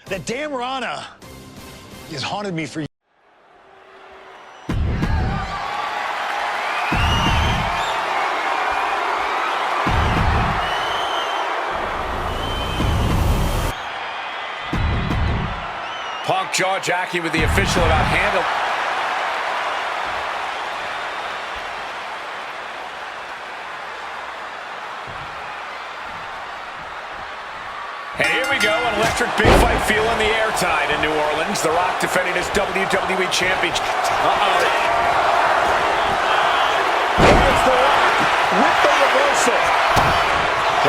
That damn Rana has haunted me for years. Punk jaw-jacking with the official about handle. And here we go, an electric big fight feel in the air tonight in New Orleans. The Rock defending his WWE Championship. There's The Rock with the reversal.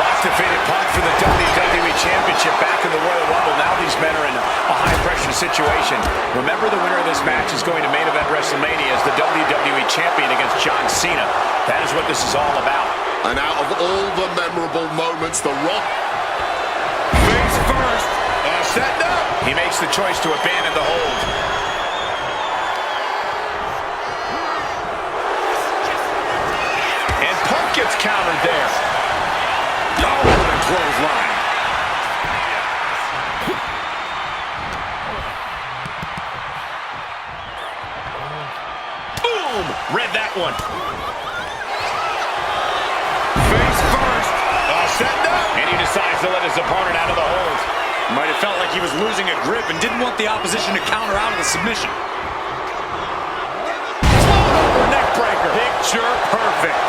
Rock defeated Punk for the WWE Championship back in the Royal Rumble. Now these men are in a high-pressure situation. Remember, the winner of this match is going to main event WrestleMania as the WWE Champion against John Cena. That is what this is all about. And out of all the memorable moments, The Rock... Face first. Setting up. He makes the choice to abandon the hold. And Punk gets countered there. Oh, what a clothesline. Boom! Read that one. Face first. Setting up. And he decides to let his opponent out of the hold. Might have felt like he was losing a grip and didn't want the opposition to counter out of the submission. Neck breaker. Picture perfect.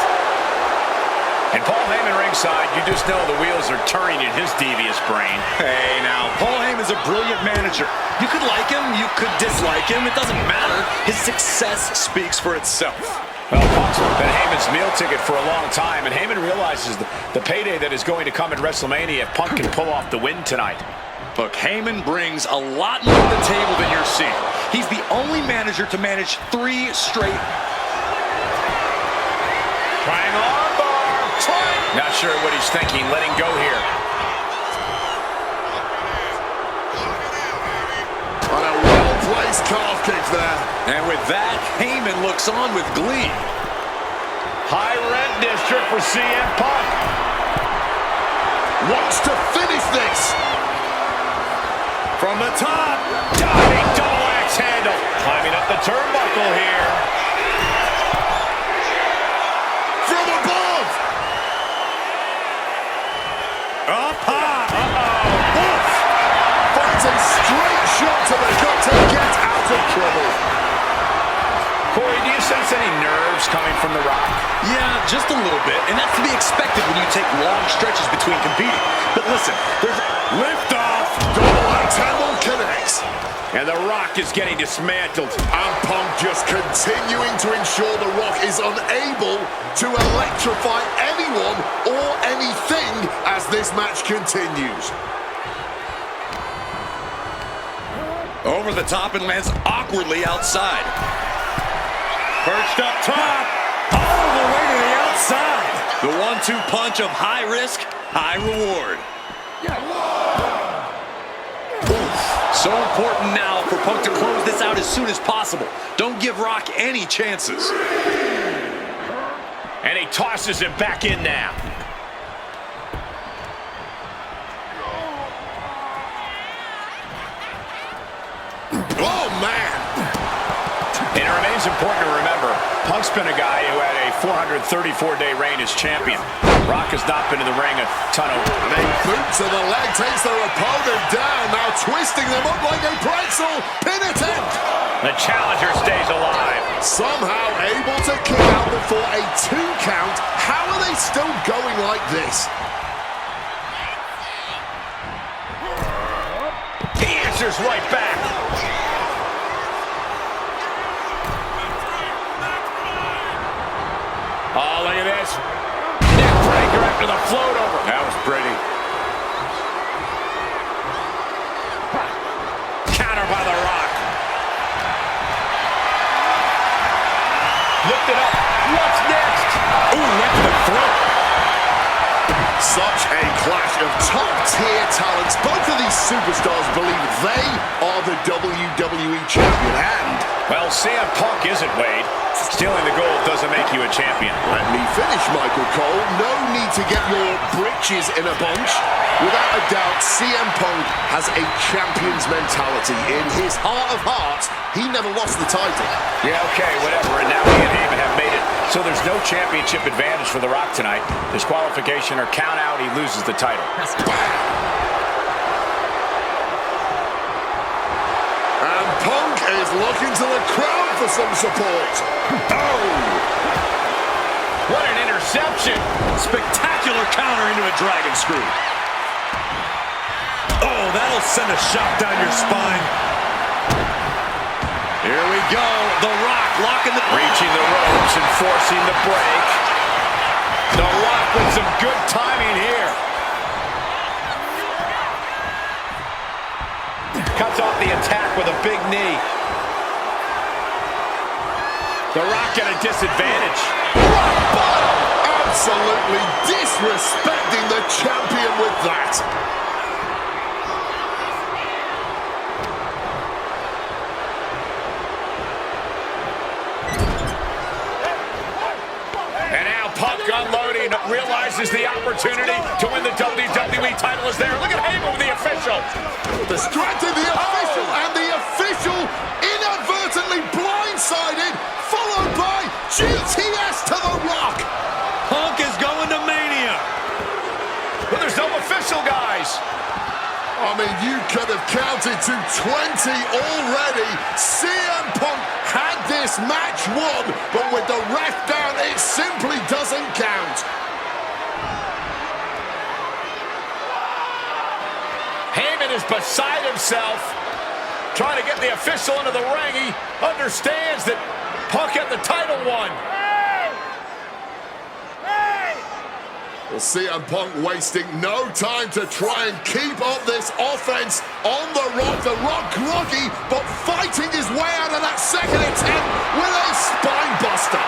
And Paul Heyman ringside, you just know the wheels are turning in his devious brain. Hey, now, Paul Heyman's a brilliant manager. You could like him, you could dislike him, it doesn't matter. His success speaks for itself. Well, Punk's been Heyman's meal ticket for a long time, and Heyman realizes the payday that is going to come at WrestleMania if Punk can pull off the win tonight. Look, Heyman brings a lot more to the table than you're seeing. He's the only manager to manage 3 straight. Triangle armbar. Not sure what he's thinking, letting go here. On a well-placed calf kick there. And with that, Heyman looks on with glee. High rent district for CM Punk. Wants to finish this. From the top, diving double axe handle. Climbing up the turnbuckle here. From above. Up high. Oof. Finds a straight shot to the gut to get out of trouble. Corey, do you sense any nerves coming from The Rock? Yeah, just a little bit. And that's to be expected when you take long stretches between competing. But listen, there's lift off. Double axe handle connects. And The Rock is getting dismantled. And Punk just continuing to ensure The Rock is unable to electrify anyone or anything as this match continues. Over the top and lands awkwardly outside. Perched up top, all the way to the outside. The 1-2 punch of high risk, high reward. So important now for Punk to close this out as soon as possible. Don't give Rock any chances. And he tosses him back in now. Oh, man. And it remains important to remember, Punk's been a guy who had a 434-day reign as champion. Rock has not been in the ring a ton of... And a boot to the leg takes their opponent down, now twisting them up like a pretzel. Pin attempt. The challenger stays alive. Somehow able to kick out before a 2 count. How are they still going like this? He answers right back. Oh, look at this. Neck breaker after the float over. That was pretty. Counter by The Rock. Lifted up. What's next? Ooh, went to the throat. Such a clash of top-tier talents. Both of these superstars believe they are the WWE Champion. And, well, CM Punk isn't, Wade. Stealing the gold doesn't make you a champion. Let me finish, Michael Cole. No need to get your britches in a bunch. Without a doubt, CM Punk has a champion's mentality. In his heart of hearts, he never lost the title. Yeah, okay, whatever. And now he and Heyman have made it. So there's no championship advantage for The Rock tonight. Disqualification or count out, he loses the title. And Punk is looking to the crowd for some support. Oh! What an interception. Spectacular counter into a dragon screw. Oh, that'll send a shot down your spine. Here we go. The Rock locking the... Reaching the ropes and forcing the break. The Rock with some good timing here. Cuts off the attack with a big knee. The Rock at a disadvantage. Rock bottom! Absolutely disrespecting the champion with that. And now Punk unloading, realizes the opportunity to win the WWE title is there. Look at Heyman with the official. Distracted the official, and the official inadvertently blindsided, followed by GTS to the Rock. Punk is going to Mania. But there's no official, guys. I mean, you could have counted to 20 already. CM Punk had this match won, but with the ref down, it simply doesn't count. Heyman is beside himself, trying to get the official into the ring. He understands that Punk had the title won. Well, CM Punk wasting no time to try and keep up this offense on The Rock. The Rock groggy, but fighting his way out of that second attempt with a spine buster.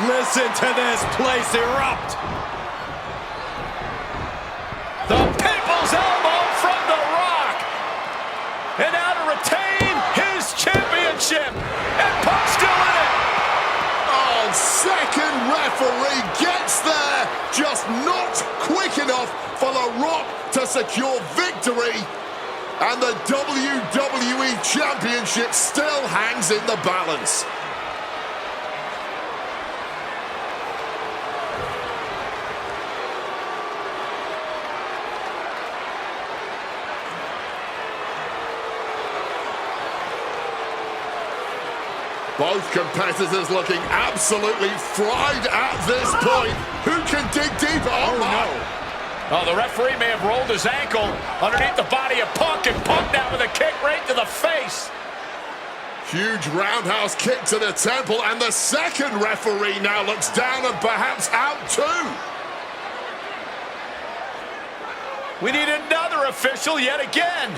Listen to this place erupt. The people's elbow from The Rock. And now to retain his championship. And Punk's still in it. Oh, second referee gets there, just not quick enough for The Rock to secure victory. And the WWE Championship still hangs in the balance. Both competitors looking absolutely fried at this point. Who can dig deeper? Oh, no. Oh, the referee may have rolled his ankle underneath the body of Punk, and Punk now with a kick right to the face. Huge roundhouse kick to the temple, and the second referee now looks down and perhaps out too. We need another official yet again.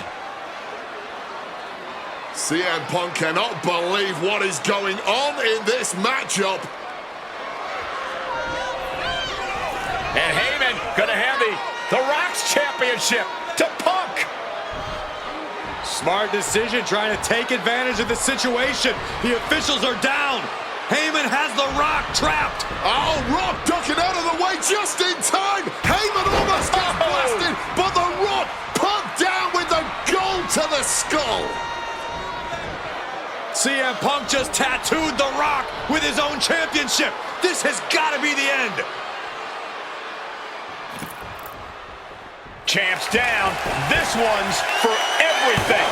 CM Punk cannot believe what is going on in this matchup. And Heyman gonna hand the Rock's championship to Punk. Smart decision, trying to take advantage of the situation. The officials are down. Heyman has The Rock trapped. Oh, Rock ducking out of the way just in time. Heyman almost gets blasted, but The Rock Punk down with the gold to the skull. CM Punk just tattooed The Rock with his own championship. This has got to be the end. Champ's down. This one's for everything.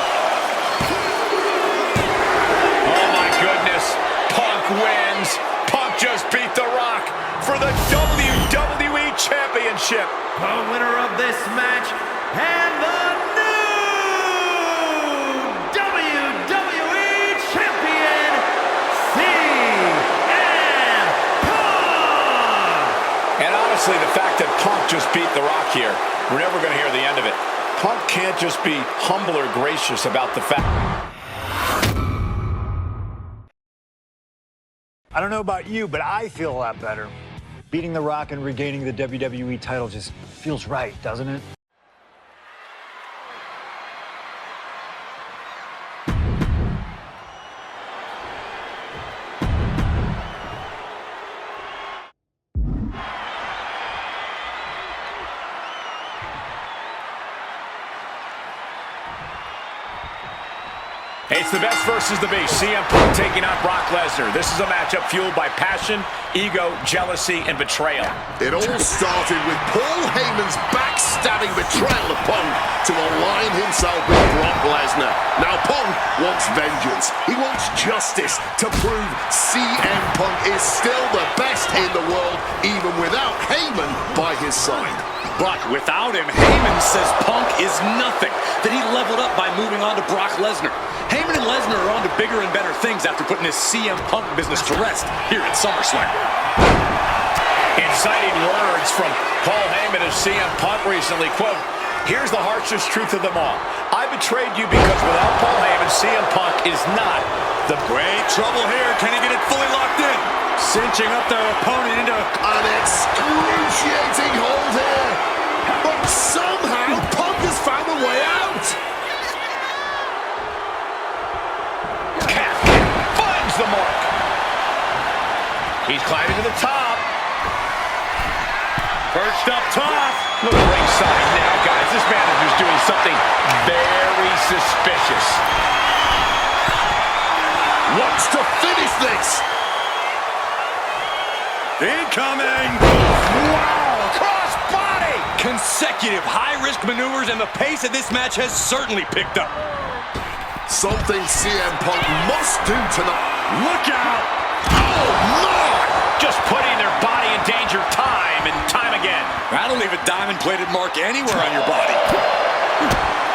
Oh, my goodness. Punk wins. Punk just beat The Rock for the WWE Championship. The winner of this match and the new WWE Champion, CM Punk! And honestly, the fact that Punk just beat The Rock here, we're never going to hear the end of it. Punk can't just be humble or gracious about the fact. I don't know about you, but I feel a lot better. Beating The Rock and regaining the WWE title just feels right, doesn't it? It's the best versus the beast. CM Punk taking on Brock Lesnar. This is a matchup fueled by passion, ego, jealousy, and betrayal. It all started with Paul Heyman's backstabbing betrayal of Punk to align himself with Brock Lesnar. Now Punk wants vengeance. He wants justice to prove CM Punk is still the best in the world, even without Heyman by his side. But without him, Heyman says Punk is nothing, that he leveled up by moving on to Brock Lesnar. Heyman and Lesnar are on to bigger and better things after putting his CM Punk business to rest here at SummerSlam. Inciting words from Paul Heyman of CM Punk recently, quote, "Here's the harshest truth of them all. I betrayed you because without Paul Heyman, CM Punk is not the..." Great trouble here. Can he get it fully locked in? Cinching up their opponent into An excruciating hold here. But somehow Punk has found a way out. Calf finds the mark. He's climbing to the top. Perched up top. Look at ringside now, guys. This manager's doing something very suspicious. Wants to finish this. Incoming! Wow! Cross body! Consecutive high-risk maneuvers, and the pace of this match has certainly picked up. Something CM Punk must do tonight. Look out! Oh, my! Just putting their body in danger time and time again. That'll leave a diamond-plated mark anywhere on your body.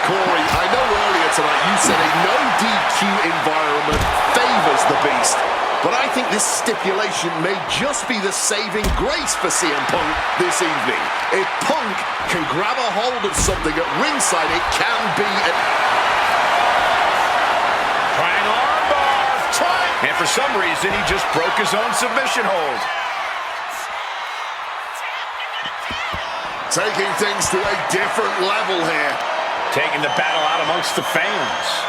Corey, I know earlier tonight you said a no DQ environment favors the Beast. But I think this stipulation may just be the saving grace for CM Punk this evening. If Punk can grab a hold of something at ringside, it can be a... Trying armbar. Trying. And for some reason, he just broke his own submission hold. Taking things to a different level here. Taking the battle out amongst the fans.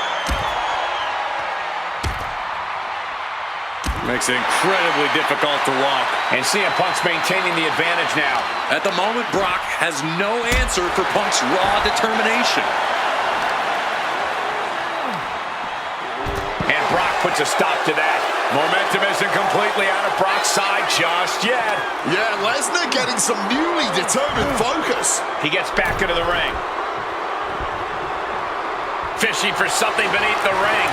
Makes it incredibly difficult to walk. And CM Punk's maintaining the advantage now. At the moment, Brock has no answer for Punk's raw determination. And Brock puts a stop to that. Momentum isn't completely out of Brock's side just yet. Yeah, Lesnar getting some newly determined focus. He gets back into the ring. Fishing for something beneath the ring.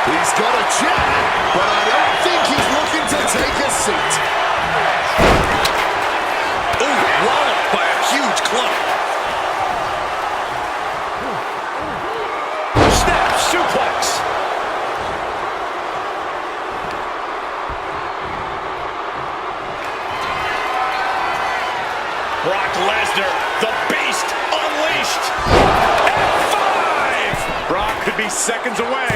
He's got a chair, but I don't think he's looking to take a seat. Ooh, walloped by a huge club. Snap suplex. Brock Lesnar, the Beast unleashed. F5. Brock could be seconds away.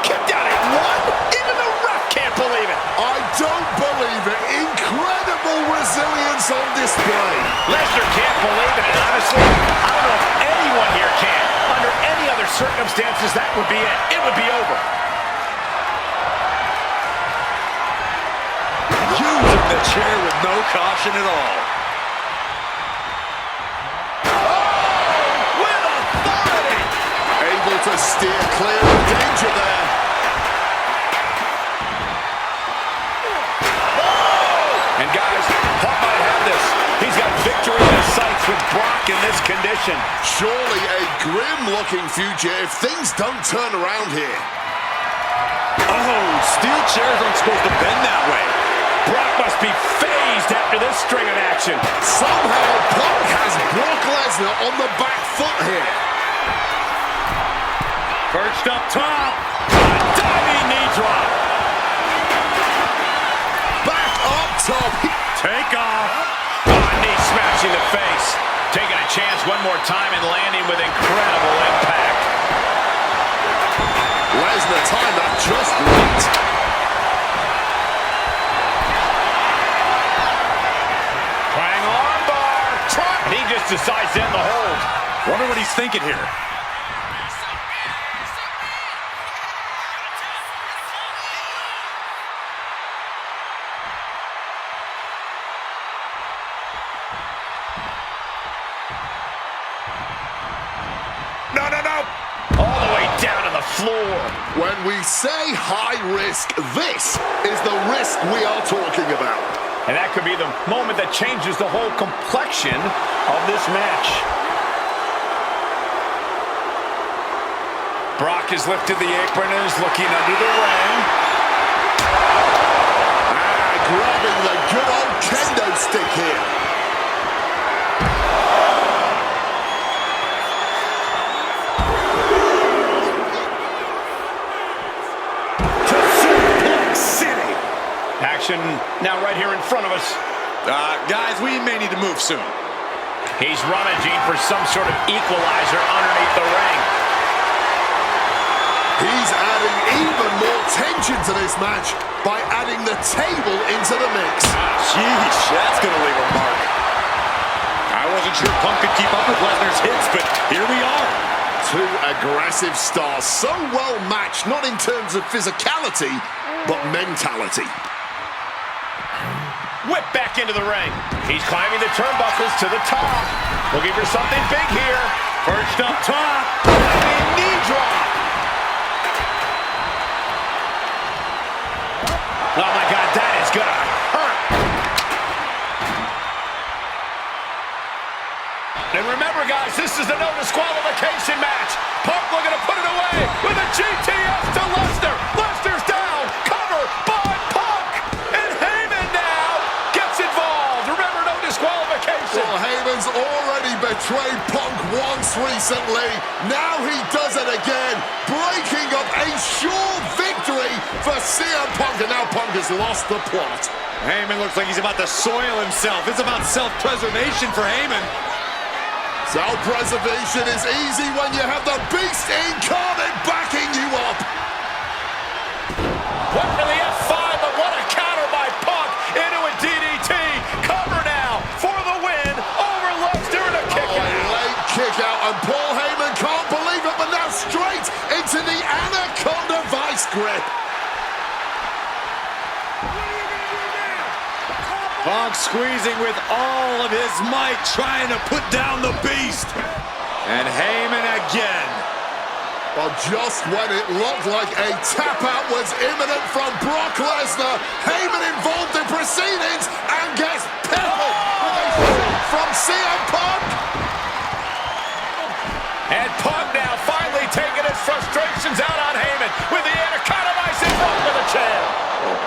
Kicked out at one. Even the ref can't believe it. I don't believe it. Incredible resilience on display. Lesnar can't believe it, and honestly, I don't know if anyone here can. Under any other circumstances, that would be it. It would be over. Using the chair with no caution at all. With authority. Able to steer clear of danger there. And guys, Punk might have this. He's got victory in his sights with Brock in this condition. Surely a grim-looking future if things don't turn around here. Oh, steel chairs aren't supposed to bend that way. Brock must be phased after this string of action. Somehow, Punk has Brock Lesnar on the back foot here. Perched up top. A diving knee drop. Back up top. Take off. Knee smashing the face. Taking a chance one more time and landing with incredible impact. Lesnar timed that just right. Trying armbar. He just decides to end the hold. Wonder what he's thinking here. No, no, no. All the way floor. When we say high risk, this is the risk we are talking about. And that could be the moment that changes the whole complexion of this match. Brock has lifted the apron and is looking under the ring. Grabbing the good old kendo stick here. To Suplex City. Action now right here in front of us. Guys, we may need to move soon. He's rummaging for some sort of equalizer underneath the ring. He's adding even more tension to this match by adding the table into the mix. Sheesh, that's going to leave a mark. I wasn't sure Punk could keep up with Lesnar's hits, but here we are. Two aggressive stars, so well matched, not in terms of physicality, but mentality. Whip back into the ring. He's climbing the turnbuckles to the top. Looking for something big here. Perched up top. Knee drop. Oh my God, that is gonna hurt. And remember, guys, this is a no disqualification match. Punk looking to put it away with a GTS to Lesnar. Lesnar's down. Cover by Punk. And Heyman now gets involved. Remember, no disqualification. Well, Heyman's already betrayed Punk once recently. Now he does it again, breaking up a sure victory for CM Punk, and now Punk has lost the plot. Heyman looks like he's about to soil himself. It's about self-preservation for Heyman. Self-preservation is easy when you have the Beast incarnate backing you up. Went for the F5, but what a counter by Punk into a DDT. Cover now for the win over Lesnar and a kick out. Late kick out, and Paul Heyman can't believe it, but now straight into the Anaconda Vice grip. Punk squeezing with all of his might, trying to put down the Beast. And Heyman again. Well, just when it looked like a tap-out was imminent from Brock Lesnar, Heyman involved in proceedings and gets peppered with a shot from CM Punk. And Punk now finally taking his frustrations out on Heyman with the Anaconda Vice involved with a chair.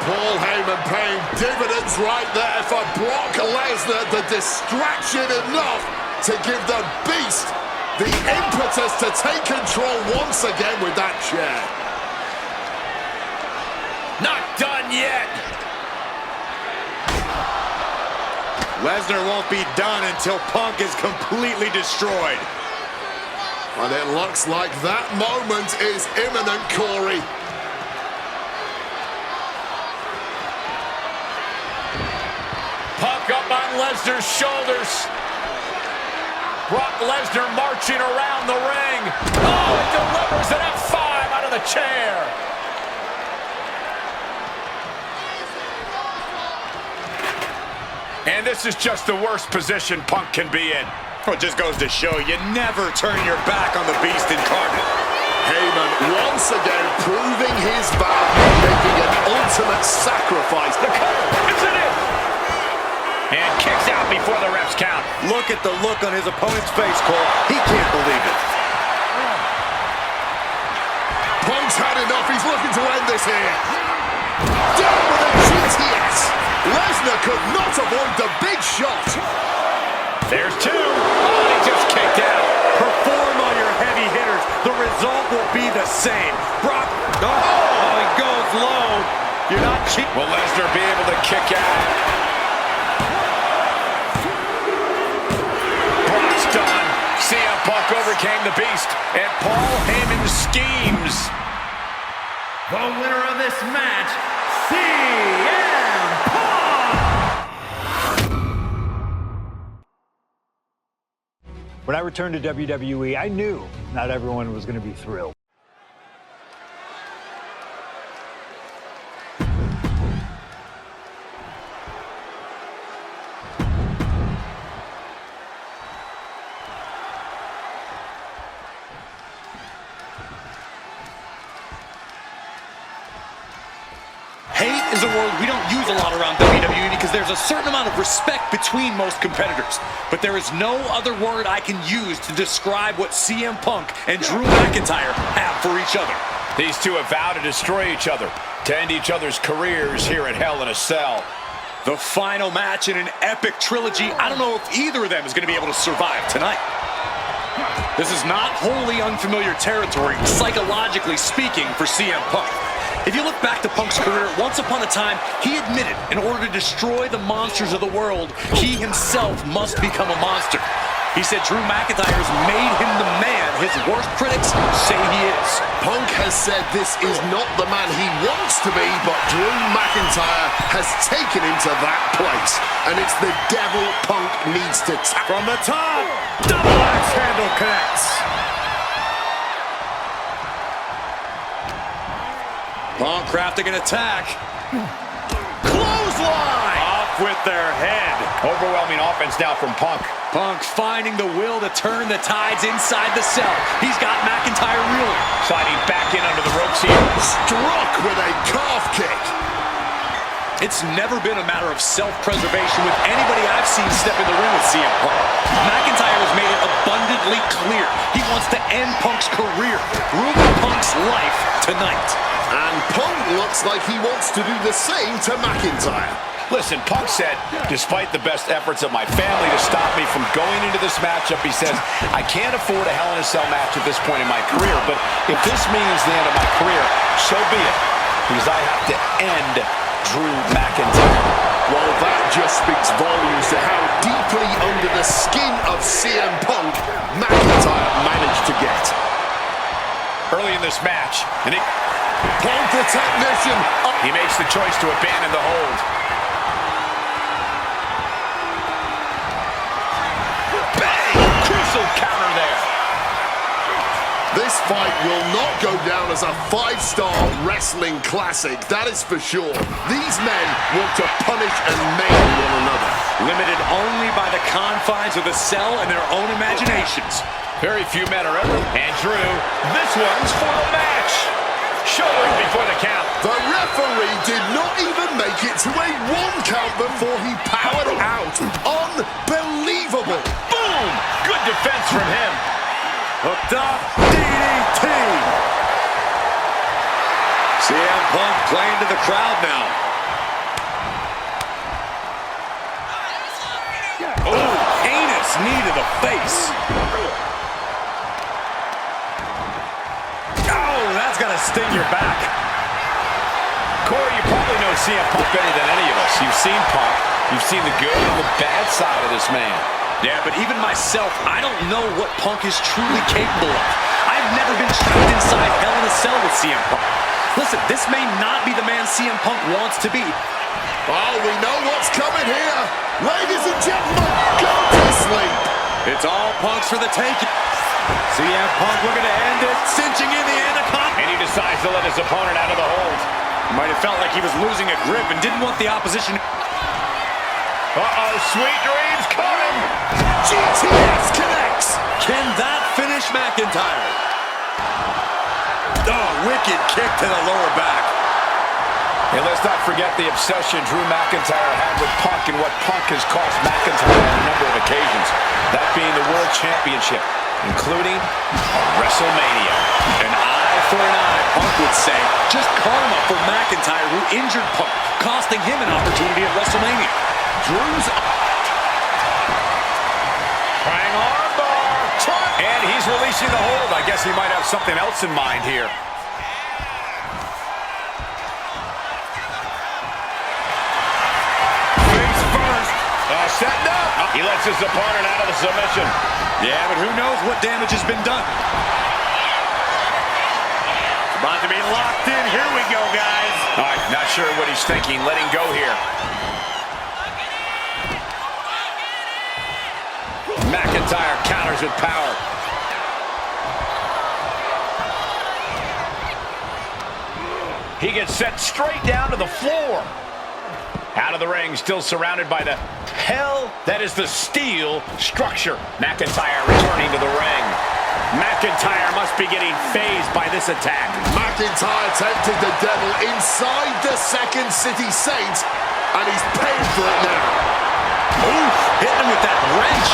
Paul Heyman paying dividends right there for Brock Lesnar. The distraction enough to give the Beast the impetus to take control once again with that chair. Not done yet. Lesnar won't be done until Punk is completely destroyed. And it looks like that moment is imminent, Corey. Punk up on Lesnar's shoulders. Brock Lesnar marching around the ring. Oh, it delivers an F5 out of the chair. And this is just the worst position Punk can be in. Well, it just goes to show you never turn your back on the Beast incarnate. Heyman once again proving his value, making an ultimate sacrifice. The cover, is it in? And kicks out before the refs count. Look at the look on his opponent's face, Cole. He can't believe it. Punk's had enough. He's looking to end this here. Down with a GTS. Lesnar could not avoid the big shot. There's two. Oh, he just kicked out. Perform on your heavy hitters. The result will be the same. Brock, oh, he goes low. You're not cheap. Will Lesnar be able to kick out? Brock's done. CM Punk overcame the Beast, and Paul Heyman schemes. The winner of this match, CM Punk! When I returned to WWE, I knew not everyone was going to be thrilled. word we don't use a lot around WWE because there's a certain amount of respect between most competitors. But there is no other word I can use to describe what CM Punk and Drew McIntyre have for each other. These two have vowed to destroy each other, to end each other's careers here at Hell in a Cell. The final match in an epic trilogy. I don't know if either of them is going to be able to survive tonight. This is not wholly unfamiliar territory, psychologically speaking, for CM Punk. If you look back to Punk's career, once upon a time, he admitted in order to destroy the monsters of the world, he himself must become a monster. He said Drew McIntyre has made him the man his worst critics say he is. Punk has said this is not the man he wants to be, but Drew McIntyre has taken him to that place. And it's the devil Punk needs to tap. From the top, double axe handle connects. Punk crafting an attack. Clothesline! Off with their head. Overwhelming offense now from Punk. Punk finding the will to turn the tides inside the cell. He's got McIntyre reeling. Sliding back in under the ropes here. Struck with a calf kick. It's never been a matter of self-preservation with anybody I've seen step in the ring with CM Punk. McIntyre has made it abundantly clear he wants to end Punk's career, ruin Punk's life tonight. And Punk looks like he wants to do the same to McIntyre. Listen, Punk said, despite the best efforts of my family to stop me from going into this matchup, he says, I can't afford a Hell in a Cell match at this point in my career, but if this means the end of my career, so be it, because I have to end Drew McIntyre. Well, that just speaks volumes to how deeply under the skin of CM Punk McIntyre managed to get. Early in this match, and Punk the technician. he makes the choice to abandon the hold. Crucial counter there. This fight will not go down as a 5-star wrestling classic, that is for sure. These men want to punish and maim one another. Limited only by the confines of the cell and their own imaginations. Very few men are ever. And Drew, this one's for the match. Shoulders before the count. The referee did not even make it to a 1 count before he powered out. Unbelievable. Boom! Good defense from him. Hooked up, DDT. CM Punk playing to the crowd now. Oh, heinous knee to the face. Oh, that's gonna sting your back. Corey, you probably know CM Punk better than any of us. You've seen Punk. You've seen the good and the bad side of this man. Yeah, but even myself, I don't know what Punk is truly capable of. I've never been trapped inside Hell in a Cell with CM Punk. Listen, this may not be the man CM Punk wants to be. Oh, we know what's coming here. Ladies and gentlemen, go to sleep. It's all Punk's for the taking. CM Punk looking to end it, cinching in the anaconda. And he decides to let his opponent out of the hold. Might have felt like he was losing a grip and didn't want the opposition. Uh-oh, sweet dreams coming. GTS connects. Can that finish McIntyre? Oh, wicked kick to the lower back. And let's not forget the obsession Drew McIntyre had with Punk and what Punk has cost McIntyre on a number of occasions. That being the World Championship, including WrestleMania. An eye for an eye, Punk would say. Just karma for McIntyre, who injured Punk, costing him an opportunity at WrestleMania. Drew's trying armbar. And he's releasing the hold. I guess he might have something else in mind here. Face first. Setting up. He lets his opponent out of the submission. Yeah, but who knows what damage has been done. About to be locked in. Here we go, guys. All right, not sure what he's thinking. Letting go here. McIntyre counters with power. He gets set straight down to the floor. Out of the ring, still surrounded by the hell that is the steel structure. McIntyre returning to the ring. McIntyre must be getting phased by this attack. McIntyre tempted the devil inside the Second City Saint, and he's paying for it now. Oof, hitting him with that wrench.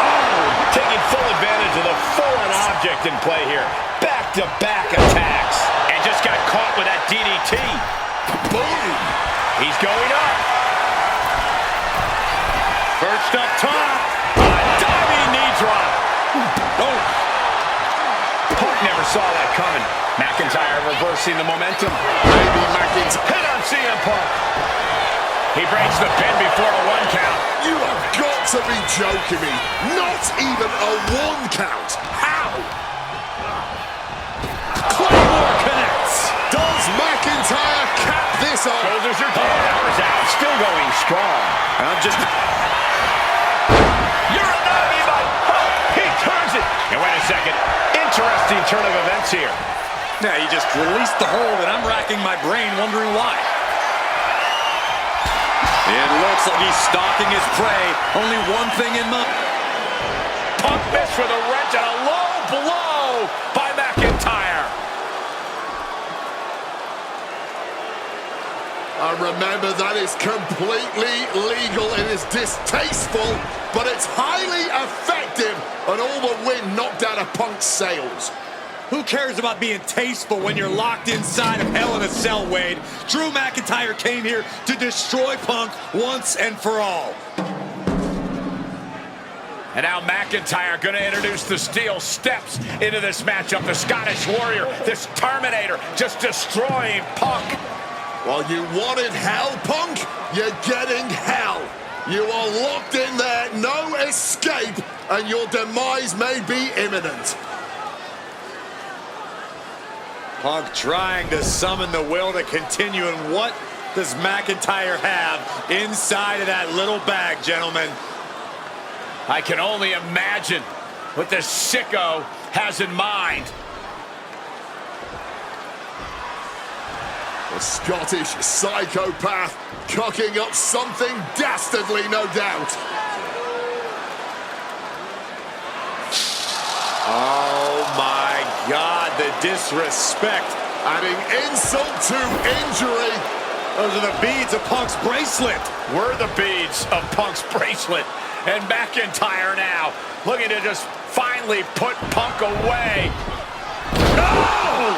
Oh, taking full advantage of the foreign object in play here. Back-to-back attacks. And just got caught with that DDT. Boom! He's going up. Perched up top. A diving knee drop. Oh. Punk never saw that coming. McIntyre reversing the momentum. Maybe McIntyre. Hit on CM Punk. He breaks the pin before a 1 count. You have got to be joking me. Not even a 1 count. How? Claymore connects. Does McIntyre cap this off? Shoulders are down. Powers out. Still going strong. I'm just... You're not even. Oh, he turns it. And wait a second. Interesting turn of events here. Yeah, he just released the hold, and I'm racking my brain wondering why. It looks like he's stalking his prey. Only one thing in mind. Punk missed with a wrench and a low blow by McIntyre. And remember, that is completely legal. It is distasteful, but it's highly effective. And all the wind knocked out of Punk's sails. Who cares about being tasteful when you're locked inside of Hell in a Cell, Wade? Drew McIntyre came here to destroy Punk once and for all. And now McIntyre going to introduce the steel steps into this matchup. The Scottish Warrior, this Terminator, just destroying Punk. Well, you wanted hell, Punk? You're getting hell. You are locked in there, no escape, and your demise may be imminent. Punk trying to summon the will to continue, and what does McIntyre have inside of that little bag, gentlemen? I can only imagine what this sicko has in mind. A Scottish psychopath cooking up something dastardly, no doubt. Oh my God, the disrespect. Adding insult to injury. Those are the beads of Punk's bracelet. We're the beads of Punk's bracelet. And McIntyre now looking to just finally put Punk away. No!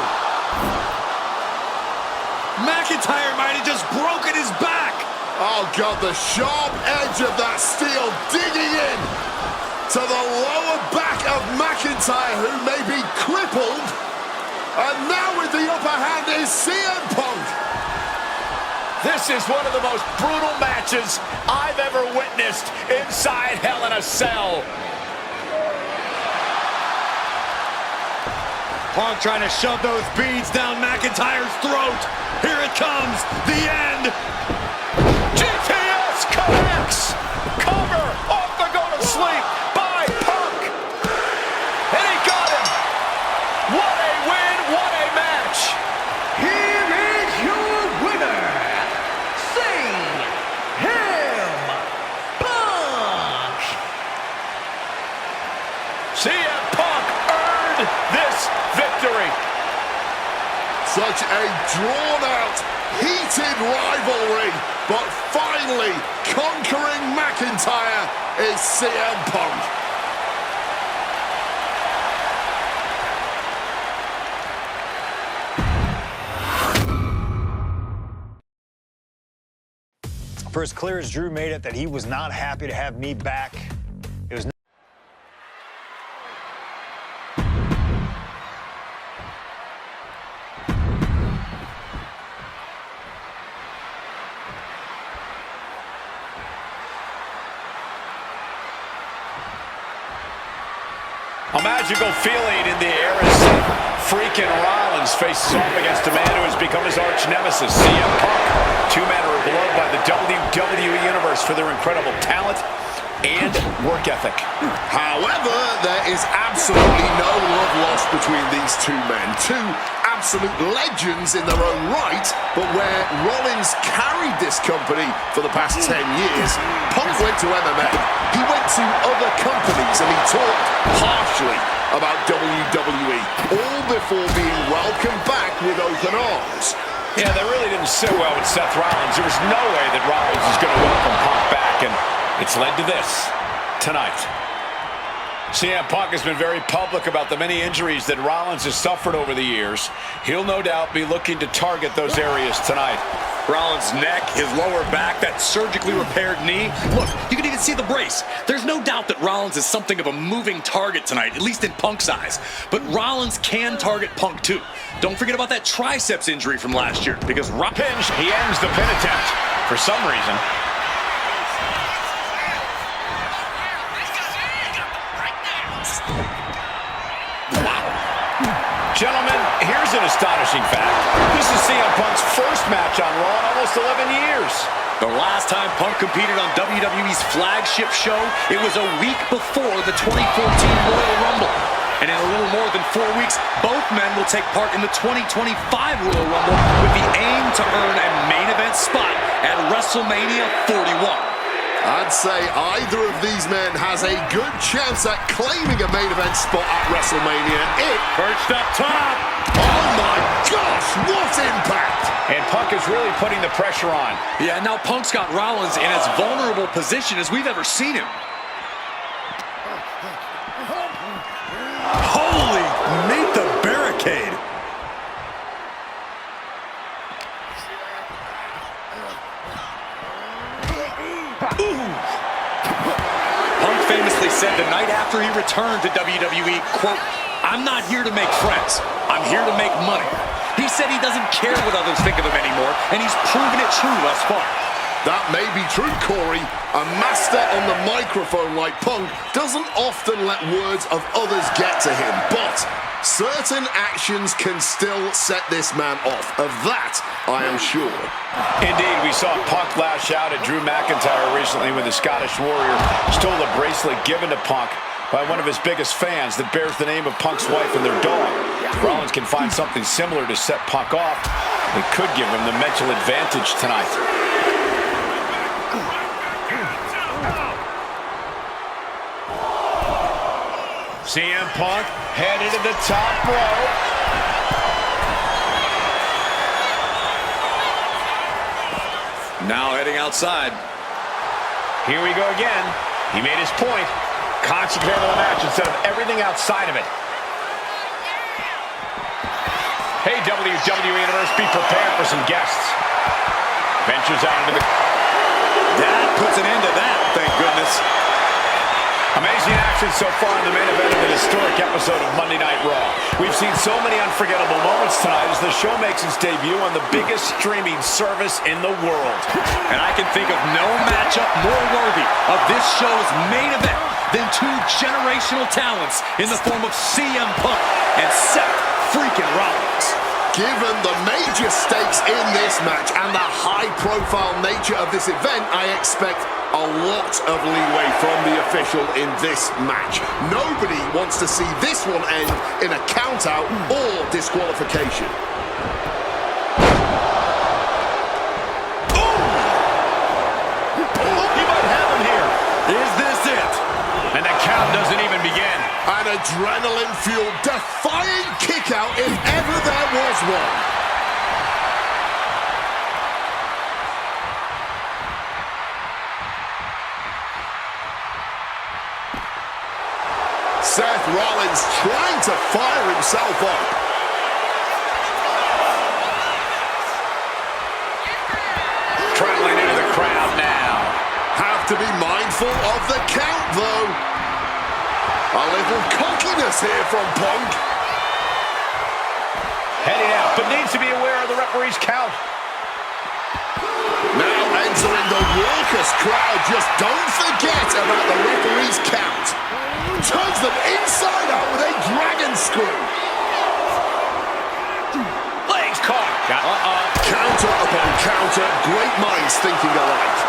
McIntyre might have just broken his back. Oh, God, the sharp edge of that steel digging in to the lower back of McIntyre, who may be crippled. And now with the upper hand is CM Punk. This is one of the most brutal matches I've ever witnessed inside Hell in a Cell. Punk trying to shove those beads down McIntyre's throat. Here it comes, the end. GTS connects. Cover off the go to sleep by Punk. And he got him. What a win, what a match. Here is your winner, CM Punk. CM Punk earned this victory. Such a drawn-out, heated rivalry, but finally conquering McIntyre is CM Punk. For as clear as Drew made it that he was not happy to have me back, it was a magical feeling in the air as freaking Rollins faces off against a man who has become his arch nemesis, CM Punk. Two men are beloved by the WWE Universe for their incredible talent and work ethic. However, there is absolutely no love lost between these two men. Two absolute legends in their own right, but where Rollins carried this company for the past 10 years, Punk Punk went to MMA, he went to other companies and he talked harshly about WWE, all before being welcomed back with open arms. Yeah, that really didn't sit well with Seth Rollins. There was no way that Rollins is going to welcome Punk back, and it's led to this tonight. CM Punk has been very public about the many injuries that Rollins has suffered over the years. He'll no doubt be looking to target those areas tonight. Rollins' neck, his lower back, that surgically repaired knee. Look, you can even see the brace. There's no doubt that Rollins is something of a moving target tonight, at least in Punk's eyes. But Rollins can target Punk too. Don't forget about that triceps injury from last year, because Pinch, he ends the pin attempt for some reason. Gentlemen, here's an astonishing fact. This is CM Punk's first match on Raw in almost 11 years. The last time Punk competed on WWE's flagship show, it was a week before the 2014 Royal Rumble. And in a little more than 4 weeks, both men will take part in the 2025 Royal Rumble with the aim to earn a main event spot at WrestleMania 41. I'd say either of these men has a good chance at claiming a main event spot at WrestleMania. Perched up top. Oh my gosh, what impact! And Punk is really putting the pressure on. Yeah, now Punk's got Rollins in as vulnerable position as we've ever seen him. Holy, meet the barricade. Punk famously said the night after he returned to WWE, quote, "I'm not here to make friends. I'm here to make money." He said he doesn't care what others think of him anymore, and he's proven it true thus far. That may be true, Corey. A master on the microphone like Punk doesn't often let words of others get to him, but certain actions can still set this man off. Of that, I am sure. Indeed, we saw Punk lash out at Drew McIntyre recently when the Scottish Warrior stole a bracelet given to Punk by one of his biggest fans that bears the name of Punk's wife and their dog. If Rollins can find something similar to set Punk off, it could give him the mental advantage tonight. CM Punk headed to the top rope. Now heading outside. Here we go again. He made his point. Concentrate on the match instead of everything outside of it. Hey, WWE Universe, be prepared for some guests. Ventures out into the... That puts an end to that, thank goodness. Amazing action so far in the main event of an historic episode of Monday Night Raw. We've seen so many unforgettable moments tonight as the show makes its debut on the biggest streaming service in the world. And I can think of no matchup more worthy of this show's main event than two generational talents in the form of CM Punk and Seth freaking Rollins. Given the major stakes in this match and the high-profile nature of this event, I expect a lot of leeway from the official in this match. Nobody wants to see this one end in a count-out or disqualification. He might have him here. Is this it? And the count doesn't even begin. An adrenaline-fueled, defying kick-out if ever there was one. Seth Rollins trying to fire himself up. Traveling into the crowd now. Have to be mindful of the count, though. A little cockiness here from Punk. Heading out, but needs to be aware of the referee's count. Now entering the raucous crowd. Just don't forget about the referee's count. Turns them inside out with a dragon screw. Legs caught. Counter upon counter. Great minds thinking alike.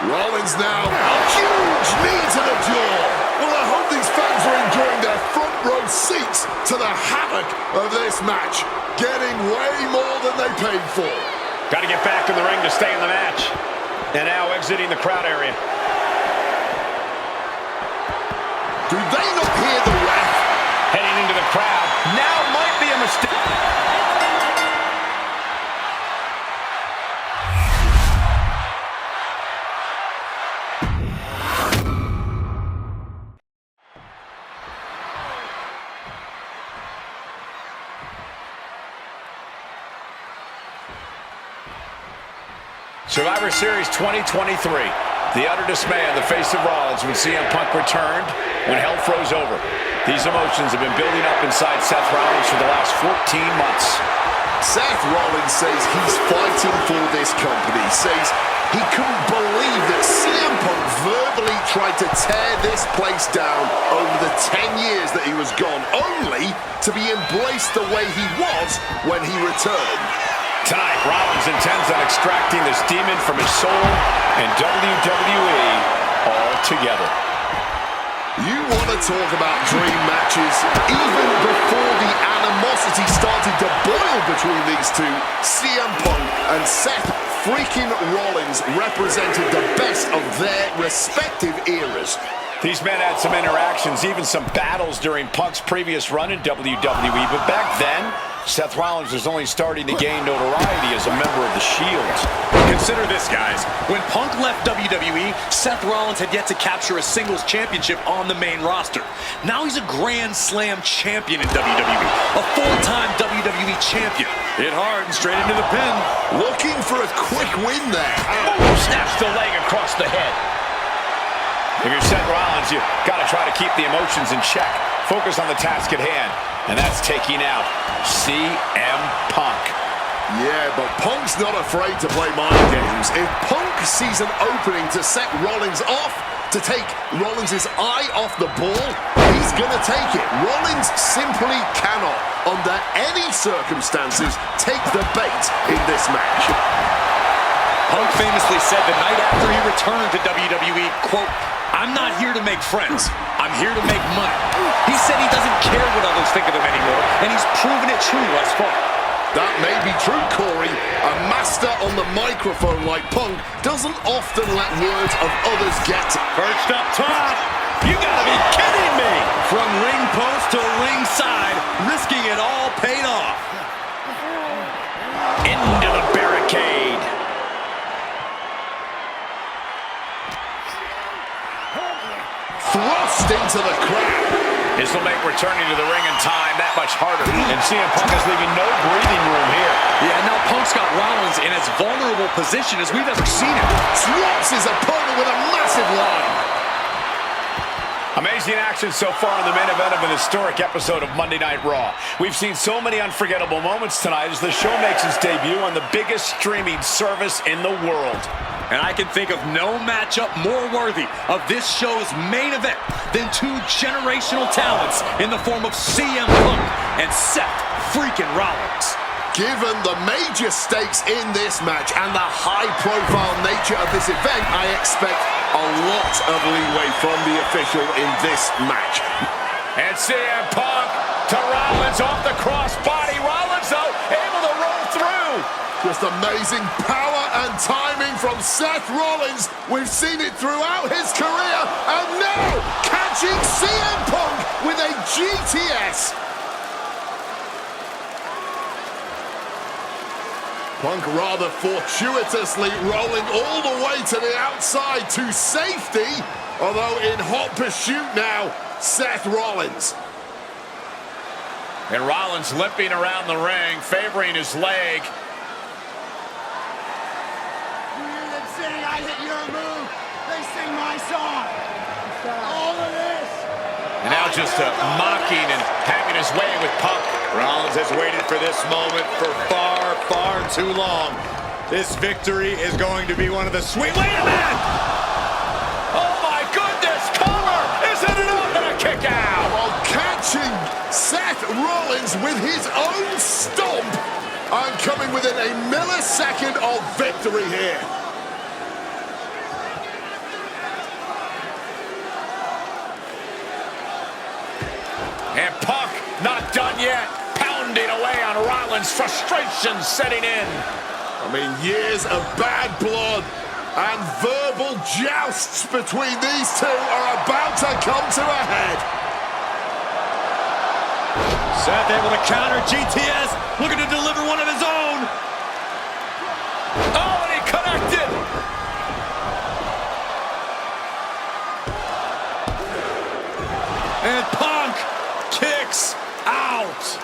Rollins now. A huge knee to the jaw. Well, I hope these fans are enjoying their front row seats to the havoc of this match. Getting way more than they paid for. Got to get back in the ring to stay in the match. And now exiting the crowd area. Do they not hear the ref? Heading into the crowd. Now might be a mistake. Survivor Series 2023. The utter dismay on the face of Rollins when CM Punk returned, when hell froze over. These emotions have been building up inside Seth Rollins for the last 14 months. Seth Rollins says he's fighting for this company, says he couldn't believe that CM Punk verbally tried to tear this place down over the 10 years that he was gone, only to be embraced the way he was when he returned. Tonight, Rollins intends on extracting this demon from his soul and WWE altogether. You want to talk about dream matches? Even before the animosity started to boil between these two, CM Punk and Seth freaking Rollins represented the best of their respective eras. These men had some interactions, even some battles during Punk's previous run in WWE, but back then, Seth Rollins was only starting to gain notoriety as a member of the Shield. Consider this, guys. When Punk left WWE, Seth Rollins had yet to capture a singles championship on the main roster. Now he's a Grand Slam champion in WWE, a full-time WWE champion. Hit hard and straight into the pin. Looking for a quick win there. Oh, snaps the leg across the head. If you're Seth Rollins, you've got to try to keep the emotions in check. Focus on the task at hand, and that's taking out CM Punk. Yeah, but Punk's not afraid to play mind games. If Punk sees an opening to set Rollins off, to take Rollins' eye off the ball, he's going to take it. Rollins simply cannot, under any circumstances, take the bait in this match. Punk famously said the night after he returned to WWE, quote, "I'm not here to make friends. I'm here to make money." He said he doesn't care what others think of him anymore, and he's proven it true thus far. That may be true, Corey. A master on the microphone like Punk doesn't often let words of others get to. Perched up top. You gotta be kidding me! From ring post to ringside, risking it all paid off. Into the barricade. Thrust into the crowd. This will make returning to the ring in time that much harder. And CM Punk is leaving no breathing room here. Yeah, now Punk's got Rollins in as vulnerable position as we've ever seen him. Drops his opponent with a massive line. Amazing action so far in the main event of an historic episode of Monday Night Raw. We've seen so many unforgettable moments tonight as the show makes its debut on the biggest streaming service in the world. And I can think of no matchup more worthy of this show's main event than two generational talents in the form of CM Punk and Seth freaking Rollins. Given the major stakes in this match and the high-profile nature of this event, I expect a lot of leeway from the official in this match. And CM Punk to Rollins off the crossbody. Rollins, though, able to roll through. Just amazing power and timing from Seth Rollins. We've seen it throughout his career, and now catching CM Punk with a GTS. Punk rather fortuitously rolling all the way to the outside to safety, although in hot pursuit now, Seth Rollins. And Rollins limping around the ring, favoring his leg. Saying I hit your move, they sing my song. All of this. And now just mocking and having his way with Punk. Rollins has waited for this moment for far, far too long. This victory is going to be one of the sweet... Wait a minute! Oh my goodness, cover! Isn't it up and a kick out? While catching Seth Rollins with his own stomp, I'm coming within a millisecond of victory here. And Punk not done yet. Pounding away on Rollins. Frustration setting in. I mean, years of bad blood And verbal jousts between these two are about to come to a head. Seth able to counter GTS, looking to deliver one of his own. Oh, and he connected. And Punk kicks out.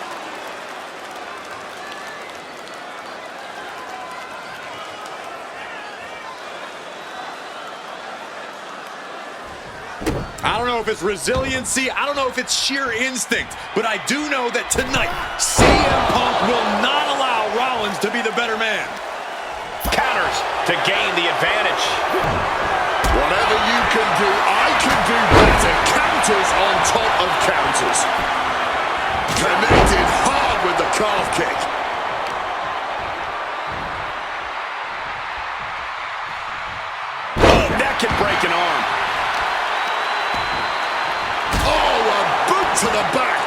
I don't know if it's resiliency, I don't know if it's sheer instinct, but I do know that tonight, CM Punk will not allow Rollins to be the better man. Counters to gain the advantage. Whatever you can do, I can do better. Counters on top of counters. Connected hard with the calf kick. Oh, that can break an arm. To the back.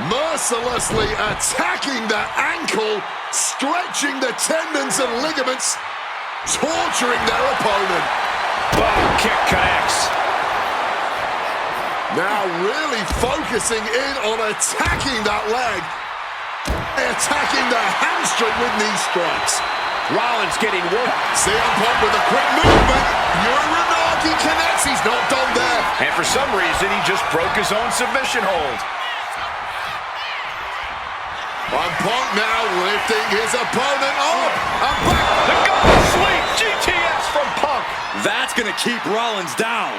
Mercilessly attacking the ankle, stretching the tendons and ligaments, torturing their opponent. Oh, kick connects. Now really focusing in on attacking that leg, attacking the hamstring with knee strikes. Rollins getting work. CM Punk with a quick movement. Uranagi connects. He's not done there. And for some reason, he just broke his own submission hold. And Punk now lifting his opponent up. And back. The golden sweep. GTS from Punk. That's going to keep Rollins down.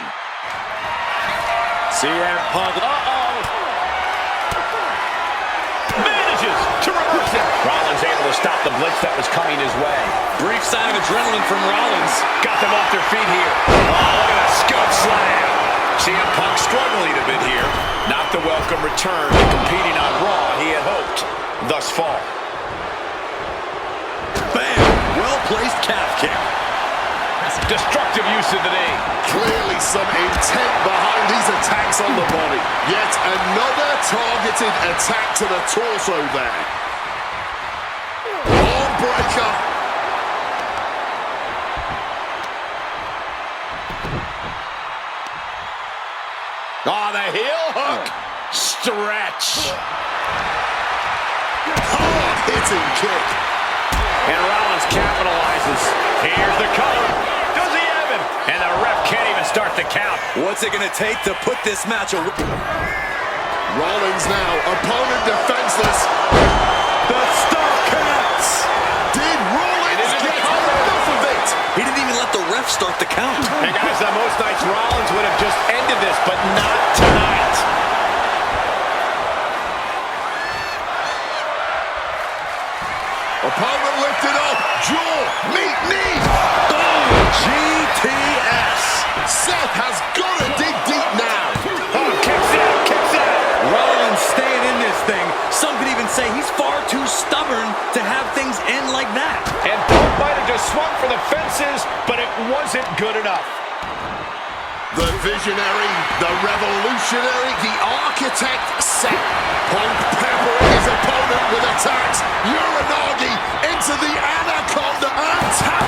CM Punk. Manages to reverse it. Rollins able to stop the blitz that was coming his way. Brief sign of adrenaline from Rollins. Got them off their feet here. Oh, look at that scoop slam. CM Punk struggling a bit here. Not the welcome return to competing on Raw he had hoped thus far. Bam! Well-placed calf kick. Destructive use of the knee. Clearly some intent behind these attacks on the body. Yet another targeted attack to the torso there. Arm breaker. Oh, the heel hook. Stretch. Hard-hitting kick. And Rollins capitalizes. Here's the cover. Does he have him? And the ref can't even start the count. What's it going to take to put this match away? Rollins now, opponent defenseless. The star connects. Did Rollins get enough of it? He didn't even let the ref start the count. And guys, on most nights, Rollins would have just ended this, but not tonight. Opponent lifted up. Jaw, meet knee. Boom! GTS. Seth has got to dig deep now. Oh, kicks out, kicks out. Rollins staying in this thing. Some could even say he's far too stubborn to have things end like that. And Punk might have just swung for the fences, but it wasn't good enough. The visionary, the revolutionary, the architect Seth. Punk peppering his opponent with attacks. Uranagi into the Anaconda and tap